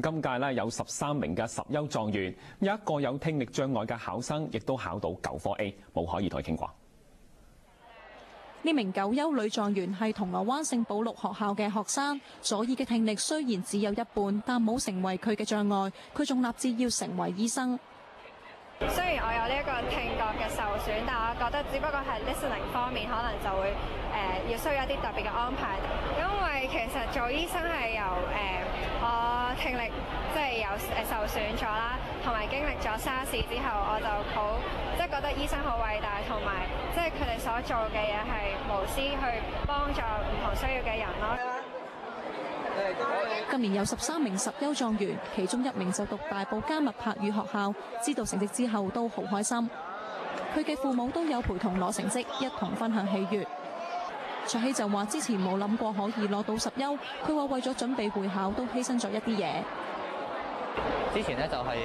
今屆咧有13名嘅十優狀元，有一個有聽力障礙嘅考生，亦都考到9科 A， 冇可以同佢傾過。呢名9優女狀元係銅鑼灣聖保祿學校嘅學生，左耳嘅聽力雖然只有一半，但冇成為佢嘅障礙，佢仲立志要成為醫生。雖然我有呢一個聽覺嘅受損，但我覺得只不過係 listening 方面可能就會要需要一啲特別嘅安排，因為其實做醫生係由我聽力即係有受損咗啦，同埋經歷咗沙士之後，我就好即係覺得醫生好偉大，同埋即係佢哋所做嘅嘢係無私去幫助唔同需要嘅人咯。今年有13名十優狀元，其中1名就讀大埔迦密柏語學校，知道成績之後都好開心。佢嘅父母都有陪同攞成績，一同分享喜悅。卓希就話之前冇諗過可以攞到10優，佢話為咗準備會考都犧牲咗一啲嘢。之前呢，就係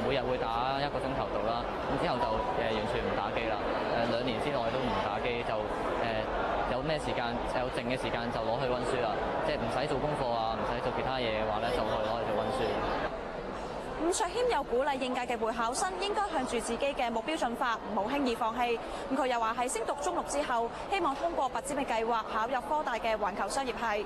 每日會打1個鐘頭度啦，咁之後就完全唔打機啦。2年之內都唔打機，就有咩時間有剩嘅時間就攞去温書啦，即係唔使做功課啊，唔使做其他嘢嘅話咧，就可以攞去做温書。伍卓謙又鼓勵應屆嘅會考生應該向住自己嘅目標進發，唔好輕易放棄。咁佢又話喺升讀中6之後，希望通過拔尖嘅計劃考入科大嘅環球商業系。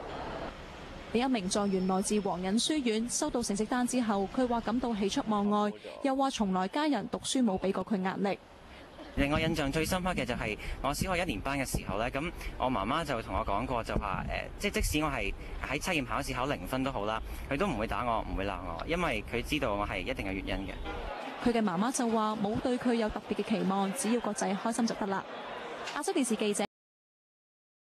另一名狀元來自黃隱書院，收到成績單之後，佢話感到喜出望外，又話從來家人讀書冇俾過佢壓力。令我印象最深刻嘅就係我小學1年班嘅時候咧，咁我媽媽就同我講過，就話即使我係喺測驗考試考0分都好啦，佢都唔會打我，唔會鬧我，因為佢知道我係一定有原因嘅。佢嘅媽媽就話冇對佢有特別嘅期望，只要個仔開心就得啦。亞洲電視記者